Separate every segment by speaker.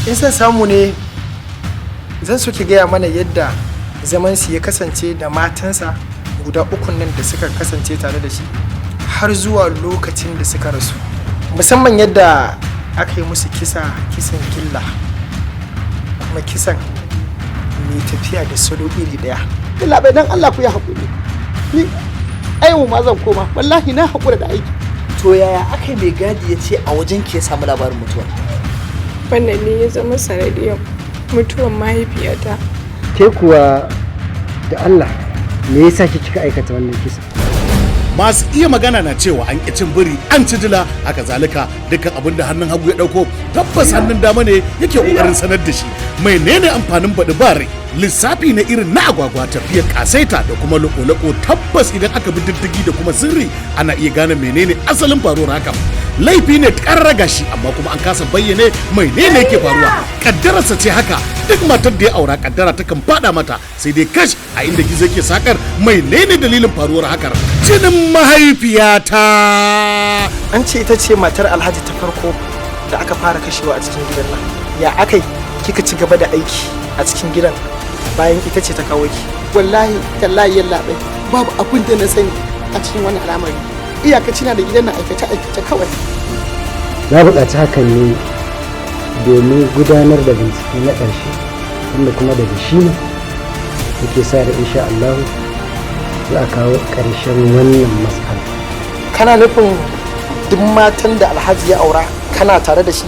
Speaker 1: in san samu ne zan so ki gaya mana yadda zamansu ya kasance da matansa guda ukun nan da suka kasance tare da shi har zuwa lokacin da suka rasu, musamman yadda aka yi musu kisan gilla kuma kisan mai tafiya da salo iri daya.
Speaker 2: Allah bai dan Allah ku ya haƙuri, ni aiwu ma zan koma, wallahi na haƙura da aiki.
Speaker 3: To yaya aka mai gadi ya ce a wajen ki ya samu labarin mutuwa?
Speaker 4: Wannan ne ya zama sanadiyar mutuwar mahaifiyata.
Speaker 5: Ke kuwa da Allah me yasa kika aikata wannan kisa?
Speaker 6: Masu iya magana na cewa an ƙi cin biri an ci dila, haka zalika dukkan abin da hannun hagu ya ɗauko tabbas hannun dama ne yake ƙoƙarin sanar da shi. Menene amfanin baɗi bare? Lissafi na irin na agwagwa, tafiyar kasaita da kuma loko-loko. Tabbas idan aka bi diddigi da kuma sirri ana iya gane menene asalin faruwar hakan. Laifi ne ƙarraga shi amma kuma an kasa bayyane menene yake faruwa. Kaddararsa ce haka, duk matar da ya aura kaddara ta kan fada mata, sai dai kash a inda gizo yake sakar menene dalilin faruwar hakar. Jinin mahaifiyata
Speaker 1: An ce ita ce matar Alhaji ta farko da aka fara kashewa a cikin gidan nan. Ya akai kika ci gaba da aiki a cikin gidan bayan ita ce ta kawo ki?
Speaker 2: Wallahi tallahi yalla bai babu abin da na sani a cikin wani al'amari, iyakaci na da gidan na aikace kawai.
Speaker 5: Na buƙaci hakan ne domin gudanar da bincike na ƙarshe, wanda kuma daga shi ne muke sa da insha Allah za a kawo ƙarshen wannan matsala.
Speaker 1: Kana nufin duk matan da Alhaji ya aura kana tare da shi?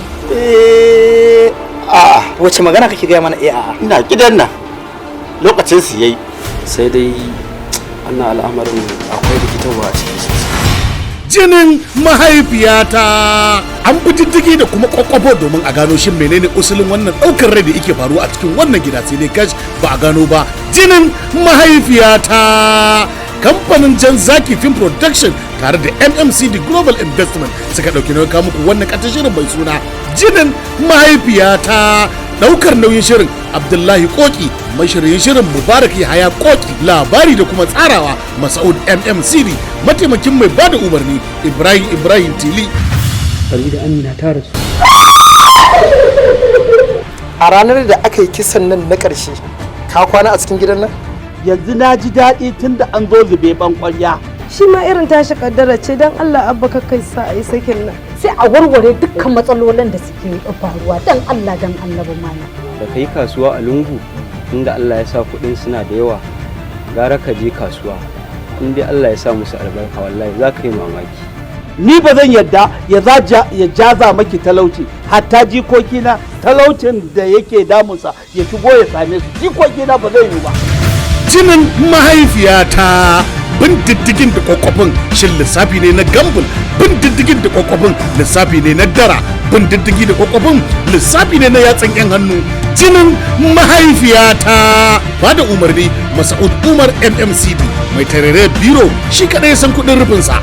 Speaker 3: A'a, wace magana kake gaya mana? A'a,
Speaker 7: ina gidan nan lokacin su yayi.
Speaker 8: Sai dai wannan al'amarin akwai rikitarwa a ciki sosai.
Speaker 6: Jinin mahaifiyata an bi diddigi da kuma kwakwafo domin a gano shin menene usulin wannan daukar rai da yake faruwa a cikin wannan gida, sai dai kash ba a gano ba. Jinin mahaifiyata kamfanin Jan Zaki Film Production tare da MMCD Global Investment suka dauki nauyin kawo muku wannan katon shirin mai suna Jinin mahaifiyata. Daukar nauyin shirin Abdullahi Koki, mashirin shirin Mubarak Yahaya Koki, labari da kuma tsarawa Masaud MMCD, mataimakin mai bada umarni Ibrahim Tili.
Speaker 5: Farida Amina ta rasu.
Speaker 1: A ranar da aka yi kisan nan na ƙarshe ka kwana a cikin gidan nan?
Speaker 2: Yanzu na ji daɗi tun da an zo zube ban ƙwarya.
Speaker 4: Shi ma irin tashi kaddara ce don Allah abba ka kai sa a yi sakin nan.
Speaker 9: Sai a warware dukkan matsalolin da suke faruwa dan Allah dan annabi mana.
Speaker 8: Da kai kasuwa a lungu inda Allah ya sa kuɗin suna da yawa, gara ka je kasuwa in dai Allah ya sa musu albarka, wallahi za ka yi mamaki.
Speaker 2: Ni ba zan yadda ya jaza maki talauci, hatta jikokina talaucin da yake damunsa ya shigo ya same su, jikokina ba zai yi ba.
Speaker 6: Jinin mahaifiyata bin diddigin da kwakwafin shin lissafi ne na gambul, bin diddigin da kwakwafin lissafi ne na dara, bin diddigi da kwakwafin lissafi ne na yatsan yan hannu. Jinin mahaifiyata ba da umarni Masaud Umar MMCD, mai tarere biro shi kadai san kudin rufinsa.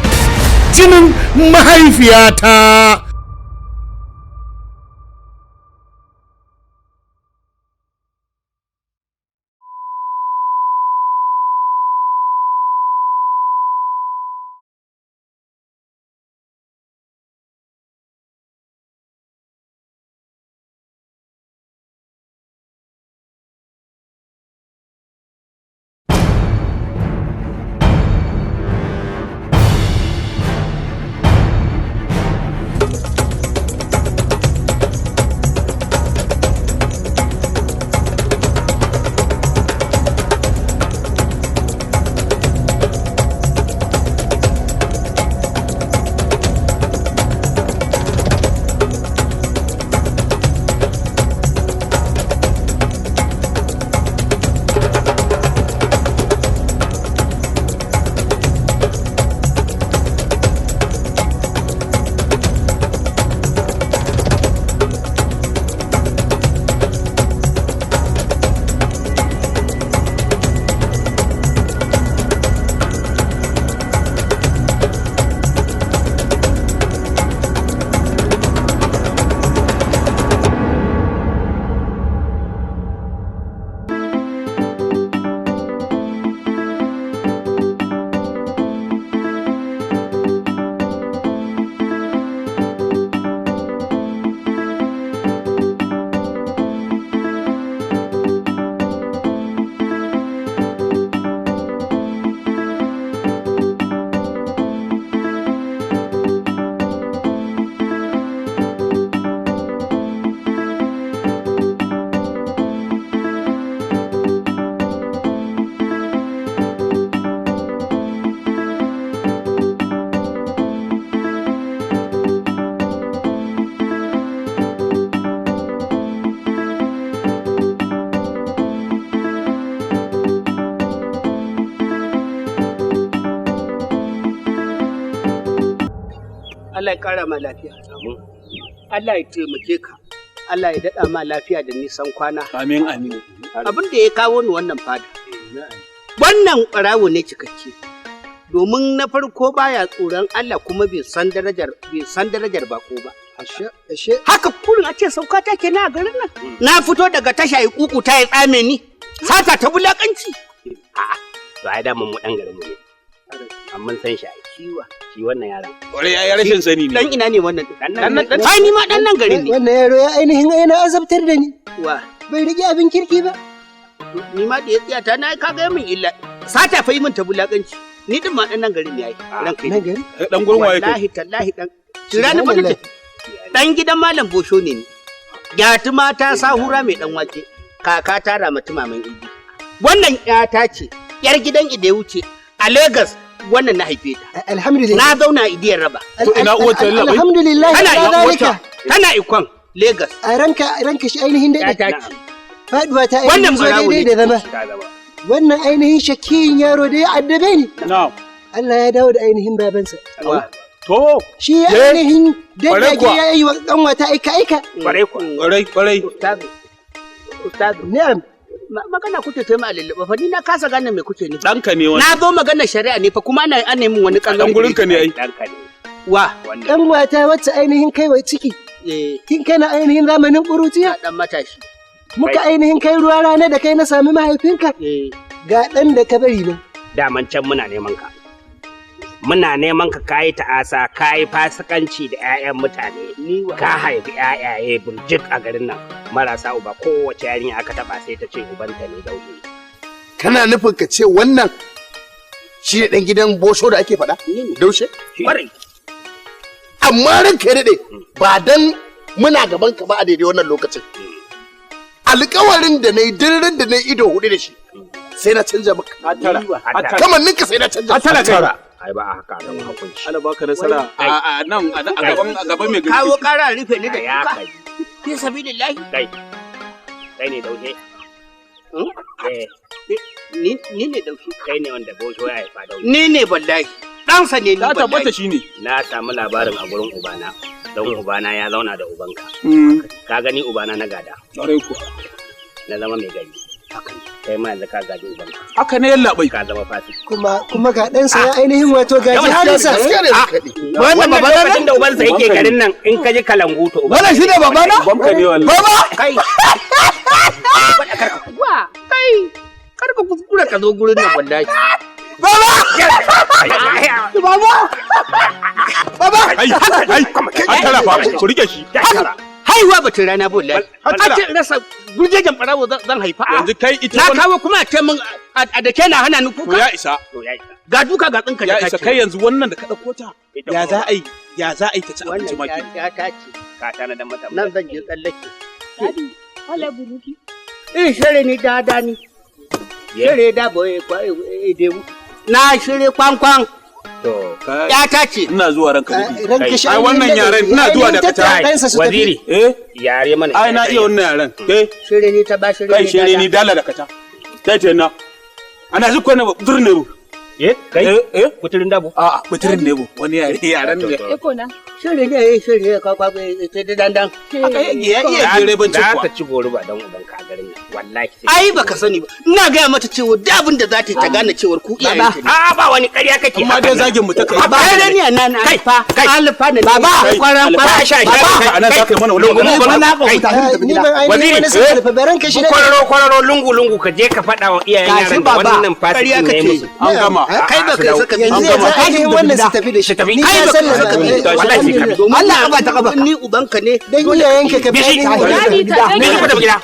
Speaker 6: Jinin mahaifiyata.
Speaker 2: Allah ya kara ma lafiya. Allah ya taimake ka. Allah ya daɗa ma lafiya da nisan kwana.
Speaker 6: Amin amin.
Speaker 2: Abin da ya kawo ni wannan fada. Wannan ɓarawo ne cikakke. Domin na farko baya tsoron Allah kuma bai san darajar bako ba. Haka kurin a ce sauka take na garin nan. Na fito daga tasha ya kuku ta ya tsame ni. Sata ta bulakanci.
Speaker 8: A'a, to ai daman mu dan garin mu ne. Amma san shi shi wannan yaron.
Speaker 6: Ƙwarai ya rashin sani ne.
Speaker 2: Dan ina ne wannan? Ai ni ma dan nan garin ne.
Speaker 5: Wannan yaro ya ainihin yana azabtar da ni.
Speaker 2: Wa?
Speaker 5: Bai rike abin kirki ba.
Speaker 2: Ni ma da ya tsaya ta na kaga min illa. Sata fa yi min ta bulakanci. Ni din ma dan nan garin ne yayi. Ranka
Speaker 5: Nan gari?
Speaker 6: Dan gurin waye kai?
Speaker 2: Wallahi tallahi dan. Kira ni bada tafi. Dan gidan Malam Bosho ne ni. Gyatu mata sahura mai dan wake. Kaka ta ramatu maman Idi. Wannan ƴata ce. Yar gidan Ide wuce a Lagos wannan na haife ta.
Speaker 5: Alhamdulillah.
Speaker 2: Na zauna a Idiyar Raba.
Speaker 6: To ina uwar ta labai?
Speaker 5: Alhamdulillah.
Speaker 2: Tana ikon Lagos.
Speaker 5: A ranka shi ainihin daɗe.
Speaker 2: Ƴata ce.
Speaker 5: Faduwa ta
Speaker 2: Wannan
Speaker 5: ainihin zo
Speaker 2: barawo
Speaker 5: daidai
Speaker 2: ne.
Speaker 5: da zama. Wannan ainihin shakiyin yaro da ya addabe ni.
Speaker 6: Na'am.
Speaker 5: Allah ya dawo da ainihin babansa.
Speaker 6: To.
Speaker 5: Shi ya ainihin daddage ya yi wa ƙanwata aika.
Speaker 6: Ƙwarai.
Speaker 2: Ustazu.
Speaker 5: Na'am.
Speaker 2: Magana kuke ta ma lulluɓa fa ni na kasa gane me kuke ni.
Speaker 6: Ɗanka ne wani.
Speaker 2: Na zo magana shari'a ne fa kuma ana min wani
Speaker 6: Dan gurinka ne ai.
Speaker 8: Ɗanka ne.
Speaker 2: Wa.
Speaker 5: Ƙanwata wacce ainihin kai wa ciki. Kin kana ainihin zamanin ƙuruciya.
Speaker 2: Dan matashi.
Speaker 5: Muka ainihin kai ruwa rana da kai na sami mahaifinka. Ga ɗan da ka bari nan.
Speaker 8: Daman can muna neman ka. Muna neman ka kayi ta'asa, kayi fasikanci da 'ya'yan mutane. Ka haifi 'ya'yaye burjik a garin nan. Marasa uba kowace yarinya aka taba sai ta ce ubanta ne dauke.
Speaker 7: Kana nufin ka ce wannan shi ne ɗan gidan Bosho da ake faɗa? Daushe?
Speaker 8: Kwarai.
Speaker 7: Amma ranka ya daɗe ba dan muna gaban ka ba a daidai wannan lokacin. Alƙawarin da na yi dirin da na yi ido hudu da shi sai na canja maka. Kamar ninka sai na canja.
Speaker 6: Tara.
Speaker 8: Ai ba a haka ga hukunci.
Speaker 6: Allah baka nasara a nan a gaban mai gari.
Speaker 2: Kawo ƙara rufe ni da
Speaker 8: Ya
Speaker 2: duka.
Speaker 8: kai.
Speaker 2: Fi sabilillahi.
Speaker 8: Kai ne dauke.
Speaker 2: Ni ne dauki.
Speaker 8: Kai ne wanda Bosho ya haifa dauke.
Speaker 2: Ni ne wallahi. Ɗansa ne ni
Speaker 6: Ta tabbata
Speaker 2: wallahi.
Speaker 6: shine.
Speaker 8: Na samu labarin a gurin ubana. Don ubana ya zauna da ubanka. Ka gani ubana na gada.
Speaker 6: Ƙwarai ko.
Speaker 8: Na zama mai gari. Kai ma yanzu ka gaji ubanka.
Speaker 6: Haka ne yalla bai.
Speaker 8: Ka zama fasi.
Speaker 5: Kuma ga ɗansa ya ainihin wato gaji halinsa.
Speaker 8: Wannan lokacin da ubansa yake garin nan in ka ji kalangu to ubansa.
Speaker 6: Wannan shi ne babana? Banka ne wallahi. Baba!
Speaker 2: Kai. Wa. Kai. Kar ka kuskura ka zo gurin nan wallahi.
Speaker 6: Baba! Ai, an tara fa, ku rike shi.
Speaker 2: Haihuwa ba ta rana ba wallahi. A ce rasa gurjejen barawo zan haifa.
Speaker 6: Yanzu kai ita
Speaker 2: Na kawo kuma a ce min a da ke na hana ni
Speaker 6: To
Speaker 2: kuka.
Speaker 6: ya isa.
Speaker 2: Ga duka ga tsinka
Speaker 6: Ya
Speaker 2: da
Speaker 6: isa
Speaker 2: kace.
Speaker 6: kai yanzu wannan da ka ɗauko ta. Ya za a yi? Ya za a yi ta ci abinci
Speaker 2: Wannan
Speaker 6: maki?
Speaker 2: ya tace.
Speaker 8: Ka tana da mata.
Speaker 2: Nan zan je tsallake.
Speaker 4: Wala buruki.
Speaker 2: Shere ni da ni. Shere da boye kwa edewu. Na shere kwankwan.
Speaker 8: To,
Speaker 2: Ya tace.
Speaker 6: Ina zuwa ranka dade.
Speaker 5: Ranka shi
Speaker 6: Ai wannan yaren ina zuwa da kata.
Speaker 5: ɗansa su tafi.
Speaker 8: waziri, yare mana.
Speaker 6: Ai na iya wannan yaren.
Speaker 2: Shere ni ta ba shere
Speaker 6: Kai shere ni dala da kata. Kai ce na. Ana zuwa na durne bu.
Speaker 8: Kai? Kuturin dabo?
Speaker 6: A kuturin ne bu. Wani yaren ne.
Speaker 4: Eko na.
Speaker 2: Shere ne shere ka kwa ta dandan.
Speaker 6: Aka ya iya jere ban
Speaker 8: Da
Speaker 6: kuwa.
Speaker 8: aka ci goro ba don uban ka garin nan. Wallahi.
Speaker 2: Ai baka sani ba. Ina gaya mata cewa da abin da za ta yi ta gane cewar ku iyayen ta ne.
Speaker 8: A ba wani ƙarya kake.
Speaker 6: Amma dai zagin mu ta kai.
Speaker 2: Ba da ni na alfa. Alfa ne.
Speaker 5: Baba,
Speaker 2: kwaran
Speaker 8: Ba sha sha.
Speaker 6: Anan za ka yi mana wani
Speaker 5: Ni ban ainihin wani sa alfa ranka shi
Speaker 8: Kwararo lungu ka je ka faɗa wa iyayen yaran da wannan fasikin ne musu.
Speaker 6: An gama.
Speaker 2: Kai ba kai saka
Speaker 5: yanzu ainihin wannan su tafi da shi.
Speaker 8: Tafi.
Speaker 5: Ni ya san da
Speaker 8: Wallahi ka bi.
Speaker 2: Allah ba ta kaba. Ni ubanka ne.
Speaker 5: dan iyayenka ka bi
Speaker 8: Bishi.
Speaker 5: ainihin
Speaker 8: Bishi ku tafi gida.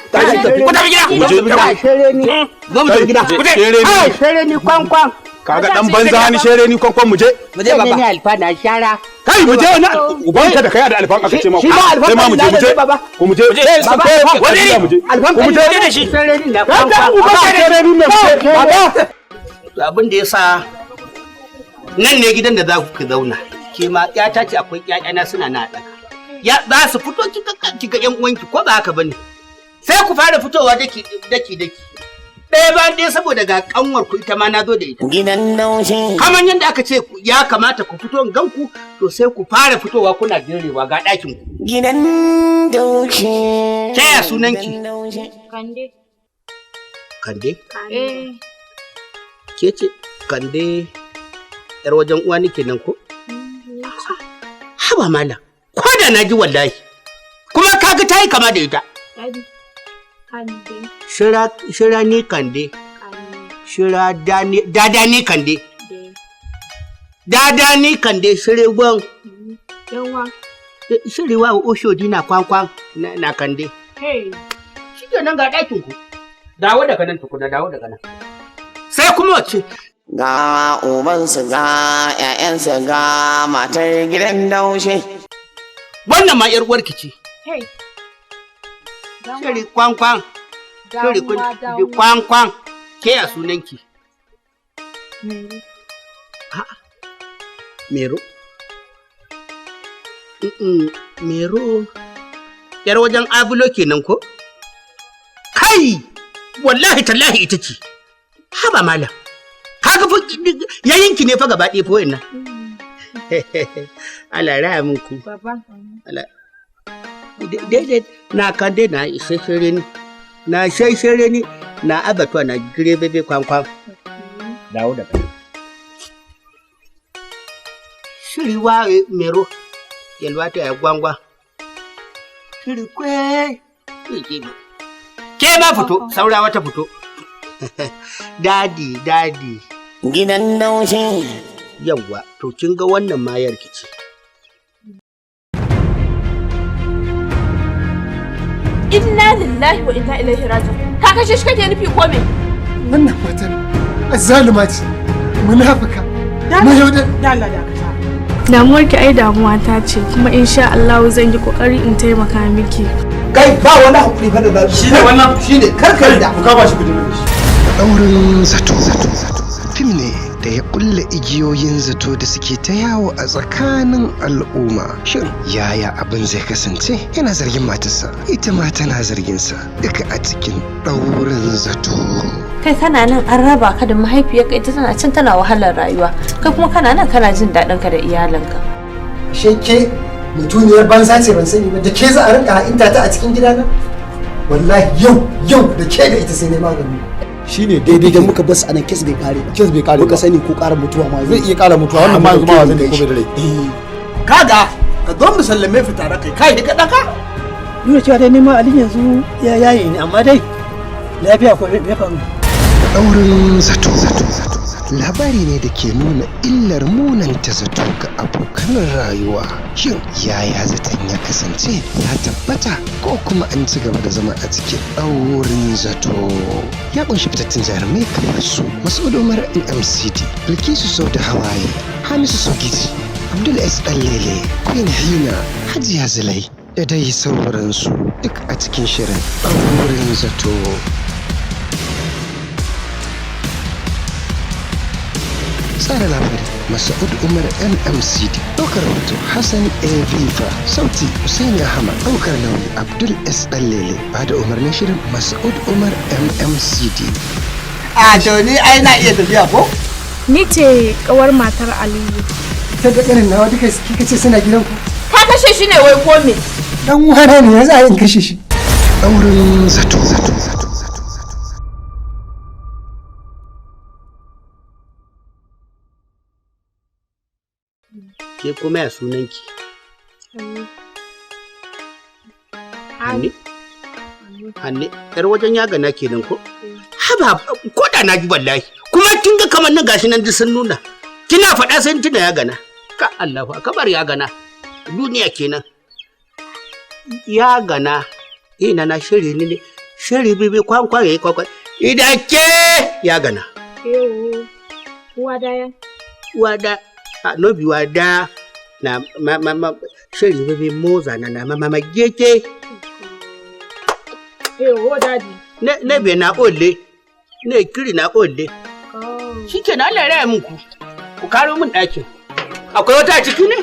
Speaker 8: Ku tafi gida.
Speaker 2: Shere ni. Zo mu tafi gida.
Speaker 6: Shere ni.
Speaker 2: Ai shere ni kwankwan.
Speaker 6: Kaga dan banza ni shere ni kwankwan mu je.
Speaker 2: Mu je baba. Ni alfa na shara.
Speaker 6: Kai mu je na ubanka da kai da alfan aka ce ma.
Speaker 2: Shi ba alfan
Speaker 6: Sai ma mu je mu je. Ku mu je.
Speaker 2: Baba.
Speaker 6: Wani mu je.
Speaker 2: Alfan
Speaker 6: Ku mu je
Speaker 2: da shi. Shere ni na
Speaker 6: Kan
Speaker 2: kwankwan.
Speaker 6: ubanka shere ni ne. Baba.
Speaker 2: Abin da yasa nan ne gidan da za ku zauna. Ke ma ƴata ce akwai ƴaƴana suna na ɗaka. Ya za su fito kika ƴan uwanki ko ba haka bane. Sai ku fara fitowa daki. ɗaya ba ɗaya saboda ga kanwar ku ita ma na zo da ita.
Speaker 10: Gidan daushe.
Speaker 2: Kamar yadda aka ce ya kamata ku fito in ganku to sai ku fara fitowa kuna jirewa ga ɗakin ku.
Speaker 10: Gidan daushe.
Speaker 2: Ke ya sunanki?
Speaker 11: Kande.
Speaker 2: Kande?
Speaker 11: Eh.
Speaker 2: Ke ce Kande yar wajen uwa nake nan ko? Haba malam. Ko da na ji wallahi. Kuma kaga ta yi kama da ita.
Speaker 11: Kande.
Speaker 2: Shira ni Kande. Shira dada ni Kande. Dada ni Kande shire gwan.
Speaker 11: Yanwa.
Speaker 2: Shiri wa oshodi na kwankwan na Kande.
Speaker 11: Hey.
Speaker 2: Shi ke nan ga ɗakin ku. Dawo daga nan tukuna, dawo daga nan. Sai kuma wace?
Speaker 10: Ga ubansu ga ‘ya'yansa ga matar gidan daushe.
Speaker 2: Wannan ma ‘yar uwarki ce.
Speaker 11: Hey.
Speaker 2: Shiri kwankwan. Shiri kwankwan. Ke ya sunanki?
Speaker 11: Mero.
Speaker 2: A'a. Mero? Mero. ‘Yar wajen abulo kenan ko? Kai! Wallahi tallahi ita ce. Haba malam. Kaga fa yayinki ne fa gaba ɗaya fa wayannan. Allah raya min ku.
Speaker 11: Baba.
Speaker 2: Allah. Daidai na Kande na isheshere ni. Na sheshere ni na abatwa na girebebe kwankwan. Dawo da kai. Shiri wa Mero. Yalwa ta ya gwangwa. Shiri kwe. Ke ma fito, saura wata fito. Dadi.
Speaker 10: Gidan daushe.
Speaker 2: Yawwa, to kin ga wannan mayar kici.
Speaker 11: Inna lillahi wa inna ilaihi raji'un. Ka kashe shi kake nufi ko me?
Speaker 1: Wannan matan azzaluma ce, munafika, mayaudar.
Speaker 11: Dalla dakata.
Speaker 4: Damuwar ki ai damuwa ta ce kuma insha Allah zan yi kokari in taimaka miki.
Speaker 3: Kai ba wani hakuri fa da shi ne wannan shine karkar da ku kaba shi ku dinga shi.
Speaker 12: Daurin zato fim ne da ya kulle igiyoyin zato da suke ta yawo a tsakanin al'umma. Shin yaya abin zai kasance? Yana zargin matarsa, ita ma tana zarginsa, duka a cikin daurin zato.
Speaker 13: Kai kana nan an raba ka da mahaifiyarka, ita tana can tana wahalar rayuwa, kai kuma kana nan kana jin daɗin ka da iyalanka.
Speaker 5: Sheke mutuniyar banza ce ban sani ba, da ke za a rinka ha'inta ta a cikin gidana? Wallahi yau da ke da ita sai ne magani.
Speaker 3: Shine daidai da muka basu anan kes bai kare muka sani ko ƙara mutuwa ma zai iya ƙara mutuwa wannan ma yanzu ma zan ko bai da rai
Speaker 7: Kaga ka zo mu sallame fitara kai da kadaka.
Speaker 5: Duk da cewa dai neman alin yanzu ya yayi ne amma dai lafiya ko me faru?
Speaker 12: Daurin zato labari ne da ke nuna illar munanta zato ga abokan rayuwa. Shin yaya zaton ya kasance ya tabbata ko kuma an ci gaba da zama a cikin daurin zato? Ya kunshi fitattun jarumai kamar su Mas'ud Umar MCD, Bilkisu Sau da Hawaye, Hamisu Sogiji, Abdul S. Ɗanlele, Queen Hina, Hajiya Zulai da dai sauransu duk a cikin shirin daurin zato. Tsara labari Mas'ud Umar MMCD, ɗaukar hoto Hassan A. Viva, sauti Hussein Ahmad, ɗaukar nauyi Abdul S. Ɗanlele, ba da umarnin shirin Mas'ud Umar MMCD.
Speaker 7: A to ni ai na iya tafiya ko?
Speaker 4: Ni ce kawar matar Aliyu.
Speaker 5: Ta da ƙanin nawa duka kika ce suna gidan ku?
Speaker 11: Ka kashe shi ne wai ko me?
Speaker 5: Dan uwana ne yanzu a yin kashe shi.
Speaker 12: Daurin zato.
Speaker 2: Ke kuma ya sunanki? Hanne, yar wajen ya gana kenan ko? Haba, ko da na ji wallahi. Kuma kin ga kamar nan gashi nan duk sun nuna. Kina faɗa sai tuna ya gana. Ka Allahu akbar ya gana. Duniya kenan. Ya gana. Ina na shiri ne. Shiri bibi kwankwa yayi kwankwa. Idan ke ya gana.
Speaker 11: Wada.
Speaker 2: Wada. No bi wada. Na shiri bibi moza na mama geke.
Speaker 11: Daddy.
Speaker 2: Ne be na ole. Ne kiri na ole. Shike na Allah ya muku. Ku karo min ɗakin. Akwai wata a ciki ne?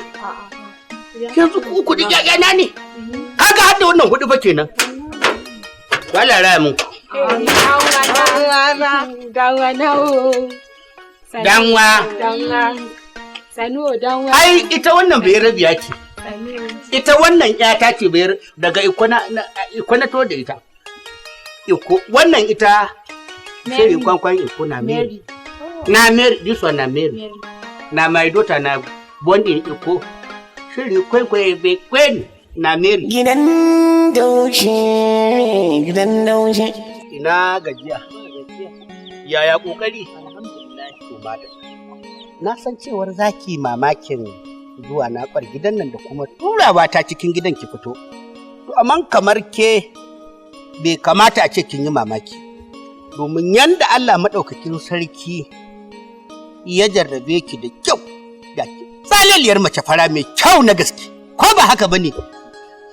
Speaker 2: Yanzu ku kudi na ne. Kaga har da wannan hudu fa kenan. Allah ya muku. Danwa. Ai ita wannan bai rabiya ce. Ita wannan ƴata ce bai daga ikona to da ita. Iko wannan ita sai kwankwan iko na Mary. Na Mary, this one na Mary. Na my daughter na born in Iko. Shiri kwankwaye bai kwen na Mary.
Speaker 10: Gidan daushe, gidan daushe.
Speaker 2: Ina gajiya. Yaya kokari? Na san cewar zaki mamakin zuwa na kwar gidan nan da kuma turawa ta cikin gidan ki fito. To amma kamar ke bai kamata a ce kin yi mamaki. Domin yanda Allah madaukakin sarki ya jarrabe ki da kyau. Da tsaleliyar mace fara mai kyau na gaske. Ko ba haka bane?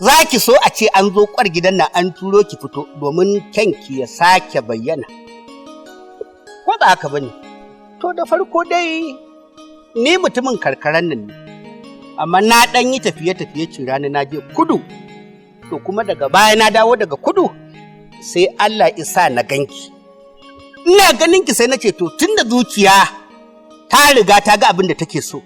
Speaker 2: Zaki so a ce an zo kwar gidan nan an turo ki fito domin kyanki ya sake bayyana. Ko ba haka bane? To da farko dai ni mutumin karkaran nan ne. Amma na dan yi tafiye-tafiye ci rana na je kudu. To kuma daga baya na dawo daga kudu sai Allah isa na ganki. Ina ganin ki sai nace to tunda zuciya ta riga ta ga abin da take so.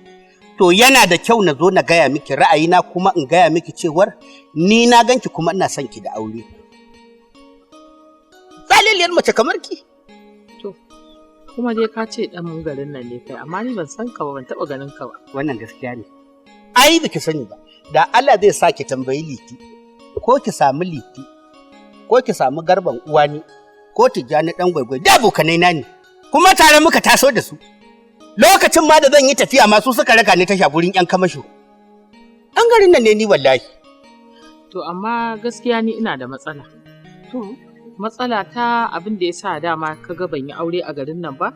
Speaker 2: To yana da kyau na zo na gaya miki ra'ayina kuma in gaya miki cewar ni na ganki kuma ina son ki da aure. Tsaliliyar mace kamar ki.
Speaker 14: To, kuma dai ka ce ɗan garin nan ne kai, amma ni ban san ka ba, ban taɓa ganin ka ba.
Speaker 2: Wannan gaskiya ne. Ai biki sani ba, da Allah zai sa ki tambayi Liti, ko ki samu Liti, ko ki samu Garban uwani, ko Tijjani ɗan gwaigwai, da abokanai na ne. Kuma tare muka taso da su. Lokacin ma da zan yi tafiya ma su suka raka ni tasha gurin ƴan kamasho. Ɗan garin nan ne ni wallahi.
Speaker 14: To amma gaskiya ni ina da matsala. To, matsala ta abin da ya sa dama kaga ban yi aure a garin nan ba?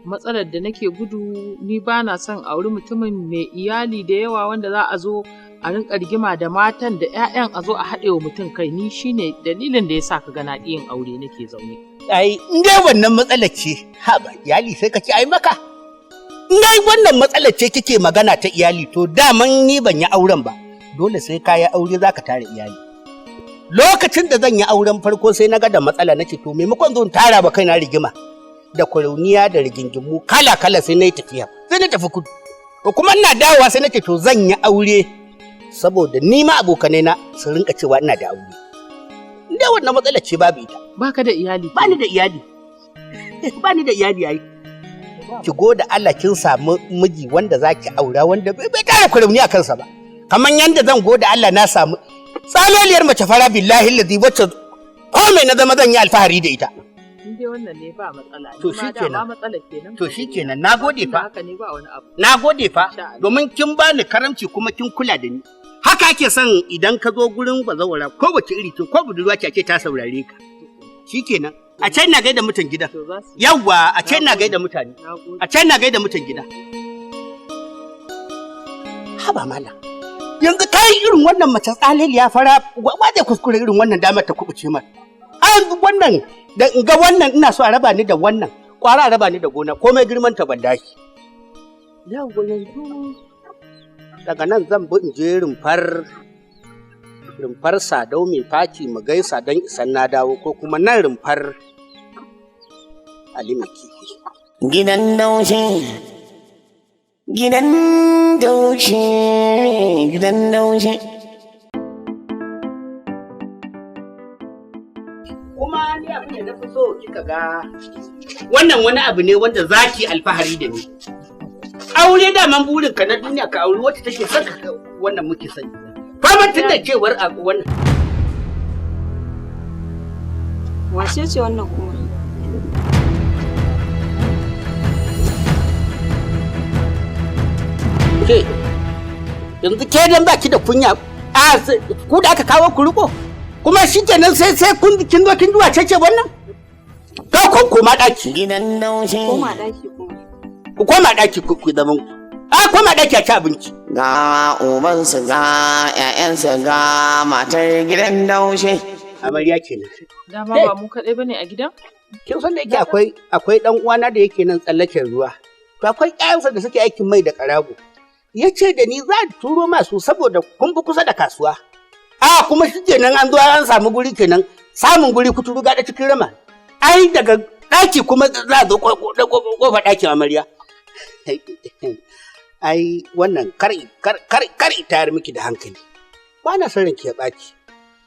Speaker 14: Matsalar da nake gudu ni ba na son auri mutumin mai iyali da yawa wanda za a zo a rinka rigima da matan da 'ya'yan a zo a haɗe wa mutum kai, ni shine dalilin da ya sa kaga na yin aure nake zaune.
Speaker 2: Ai, in dai wannan matsalar ce, ha ba iyali sai ka ci ai maka. In dai wannan matsalar ce kike magana ta iyali to daman ni ban yi auren ba. Dole sai ka yi aure za ka tara iyali. Lokacin da zan yi auren farko sai na ga da matsala na ce to maimakon zo tara ba kaina rigima da kwarauniya da rigingimu kala-kala sai na yi tafiya sai na tafi kudu. To kuma ina dawowa sai na ce to zan yi aure saboda ni ma abokanai na su rinka cewa ina da aure. Inda wannan matsala ce babu ita.
Speaker 14: Baka da iyali?
Speaker 2: Ba ni da iyali. Ba ni da iyali ai. Ki goda Allah kin samu miji wanda zaki aura wanda bai tara kwarauniya kansa ba. Kamar yanda zan goda Allah na samu tsaloliyar mace fara billahi lazi wacce komai na zama zan yi alfahari da ita.
Speaker 14: In dai wannan ne ba matsala.
Speaker 2: To shikenan. To shikenan. Nagode fa.
Speaker 14: Haka ne ba wani abu.
Speaker 2: Nagode fa domin kin bani karamci kuma kin kula da ni. Haka ake son idan ka zo gurin bazawara ko wace iri ce ko budurwa ce ake ta saurare ka. Shikenan. A can na gaida mutan gida. Yawwa a can na gaida mutane. A can na gaida mutan gida. Haba mala. Yanzu kai irin wannan mace tsaliliya fara ba zai kuskure irin wannan damar ta kubuce mar. A wannan da in ga wannan ina so a raba ni da wannan kwara a raba ni da gona komai girman ta ban dashi. Yawwa yanzu daga nan zan bi in je rumfar Sadau mai faki mu gaisa don isan na dawo ko kuma nan rumfar Halima kifi.
Speaker 10: Gidan daushe. Gidan daushe, gidan daushe.
Speaker 2: Kuma ni abin da na fi so kika ga wannan wani abu ne wanda zaki alfahari da ni. Aure daman burinka na duniya ka aure wacce take son ka wannan muke sani. Famatin da cewar abu wannan.
Speaker 15: Wace ce wannan kuma?
Speaker 2: Ke, yanzu ke dan baki da kunya, ku da aka kawo ku riko, kuma shi kenan sai kin zo kin zuwa ce wannan? Ka koma ɗaki.
Speaker 10: Gidan daushe.
Speaker 15: Koma ɗaki kuma.
Speaker 2: Ku koma ɗaki ku zaman ku. Koma ɗaki a ci abinci.
Speaker 10: Ga ubansu ga ƴaƴansu ga matar gidan daushe.
Speaker 2: Amarya kenan.
Speaker 14: Dama ba mu kaɗai bane a gidan?
Speaker 2: Kin san da yake akwai ɗan uwana da yake nan tsallaken ruwa. To akwai ƴaƴansa da suke aikin mai da ƙarago. Ya ce da ni za a turo masu saboda kun fi kusa da kasuwa. Kuma shi kenan an zo an samu guri kenan samun guri kuturu gada cikin rama. Ai daga ɗaki kuma za a zo ƙofar ɗakin amarya. Ai wannan kar tayar miki da hankali. Ba na son ranki ya ɓaci.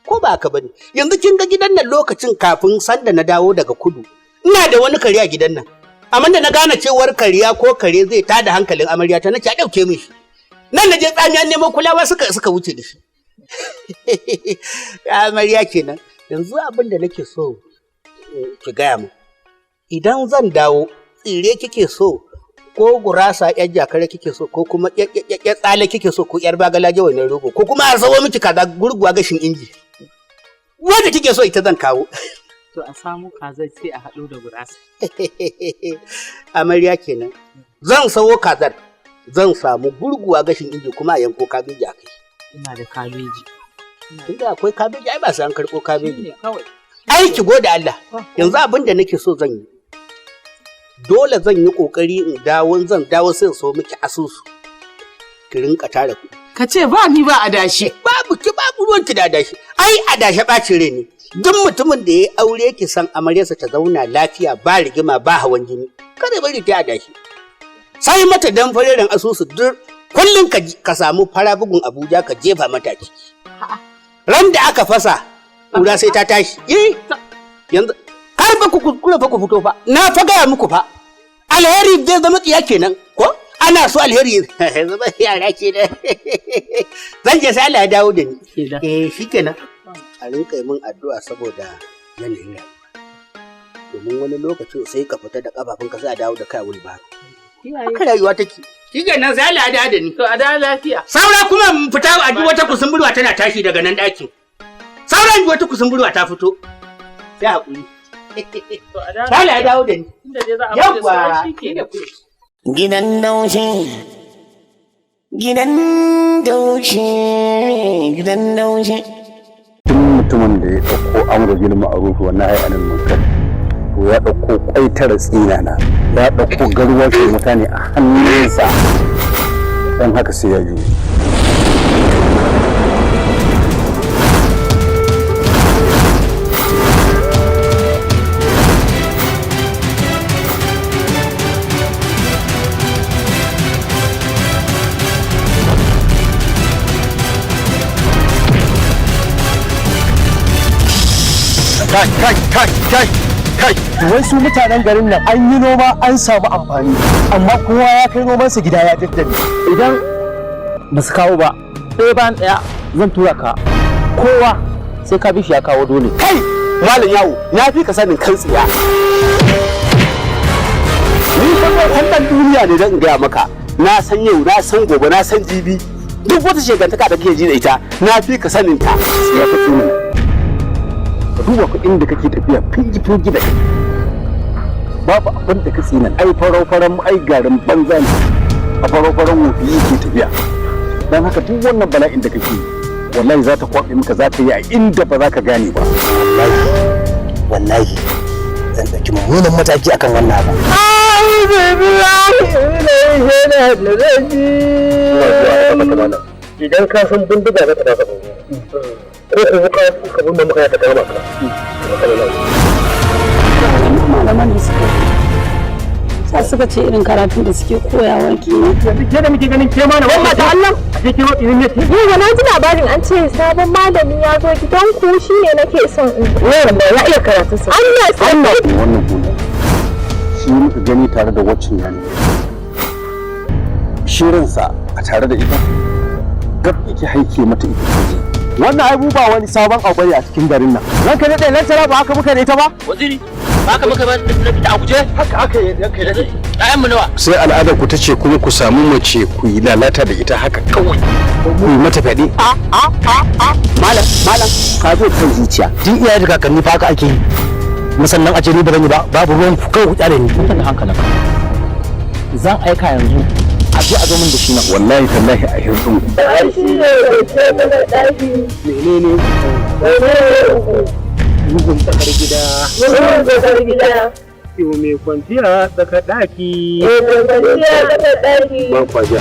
Speaker 2: Ko ba haka bane. Yanzu kin ga gidan nan lokacin kafin sanda na dawo daga kudu. Ina da wani kare a gidan nan. Amma da na gane cewar kariya ko kare zai tada hankalin amarya ta nace a ɗauke min shi. Nan na je tsamiya neman kulawa suka wuce da shi. Amarya kenan. Yanzu abin da nake so ki gaya mu. Idan zan dawo tsire kike so ko gurasa yar jakare kike so ko kuma yar tsale kike so ko yar bagalaje wannan rogo ko kuma a sawo miki kaza gurguwa gashin inji. Wanda kike so ita zan kawo.
Speaker 14: To a samu kaza sai a haɗo da gurasa.
Speaker 2: Amarya kenan. Zan sawo kazar. Zan samu gurguwa gashin inji kuma a yanko kabeji a kai.
Speaker 14: Ina da kabeji.
Speaker 2: Tunda akwai kabeji ai ba sai an karɓo kabeji. Ai ki gode Allah. Yanzu abin da nake so zan yi. Dole zan yi kokari in zan dawo sai in so miki asusu. Ki rinka tara kuɗi.
Speaker 14: Ka ce ba ni ba adashi.
Speaker 2: Babu ruwan ki da adashi. Ai adashe ɓacin rai ne. Duk mutumin da ya aure ki san amaryarsa ta zauna lafiya ba rigima ba hawan jini. Kada bari ta adashi. Sai mata dan fareren asusu duk kullum ka samu fara bugun Abuja ka jefa mata ciki. Ran da aka fasa kura sai ta tashi. Yanzu kar ba ku kuskure fa ku fito fa. Na fa gaya muku fa. Alheri zai zama tsiya kenan ko? Ana so alheri zama yara kenan. Zan je sai Allah ya dawo da ni. Shikenan. A rinka yi min addu'a saboda yanayin rayuwa. Domin wani lokacin sai ka fita da kafafunka sai a dawo da kai wuri ba. Haka rayuwa take. Shikenan sai Allah ya dawo da ni.
Speaker 14: To a dawo lafiya.
Speaker 2: Saura kuma mu fita a ji wata kusurwa tana tashi daga nan ɗakin. Sauran wata kusurwa ta fito. Sai haƙuri. Sai Allah ya dawo da ni. Yawwa.
Speaker 10: Gidan daushe. Gidan daushe. Gidan daushe.
Speaker 5: Mutumin da ya ɗauko amur bil ma'ruf wa nahy anil munkar to ya ɗauko ƙwaitar tsinana ya ɗauko garwashin mutane a hannunsa don haka sai ya juye. Kai! Wai su mutanen garin nan an yi noma an samu amfani, amma kowa ya kai nomansa gida ya daddare. Idan ba su kawo ba, ɗaya bayan ɗaya zan tura ka. Kowa sai ka bi shi ya kawo dole. Kai! Malam yawo, ya fi ka sanin kan tsiya. Ni fa kan duniya ne don in gaya maka. Na san yau, na san gobe, na san jibi. Duk wata shegantaka da kake ji da ita, na fi ka sanin ta. Tsiya ka tuni. Ka duba kuɗin da kake tafiya fingi da kai babu abin da ka tsina ai farau ai garin banza ne a farau wofi yake tafiya dan haka duk wannan bala'in da kake wallahi za ta kwaɓe maka za ta yi a inda ba za ka gane ba wallahi zan ɗauki mummunan mataki akan wannan abu idan ka san bindiga za ka daga ko kuma ka bin maka ta kama ka
Speaker 9: malaman da suka ce irin karatu da suke koyawa ke
Speaker 5: ke da muke ganin ke mana wannan ta Allah a cikin wani ne ce
Speaker 11: ni na ji labarin an ce sabon malami ya zo gidan ku shine nake son in wanda ya iya karatu sa Allah sanna
Speaker 5: wannan gona shi muka gani tare da waccan yani shirinsa a tare da ita gab yake haike mata ita wannan abu ba wani sabon abu ne a cikin garin nan ranka ne dai lantara ba haka muka da ita ba
Speaker 8: waziri ba haka muka ba da fita a guje
Speaker 5: haka ranka da
Speaker 8: ɗayan mu nawa
Speaker 12: sai al'adar ku tace kuma ku samu mace ku yi lalata da ita haka kawai ku yi mata fyaɗe
Speaker 5: malam ka zo kan zuciya
Speaker 12: tun iyaye da kakanni fa haka ake yi musannan a ce ni ba zan yi ba babu ruwan ku kawai ku kyale ni
Speaker 5: mutan da hankalinka zan aika yanzu a je a zo min da shi nan
Speaker 12: wallahi tallahi a hirdin ku
Speaker 5: menene mugun tsakar gida yau mai kwanciya tsakar daki
Speaker 11: kwanciya tsakar daki
Speaker 12: ban kwaja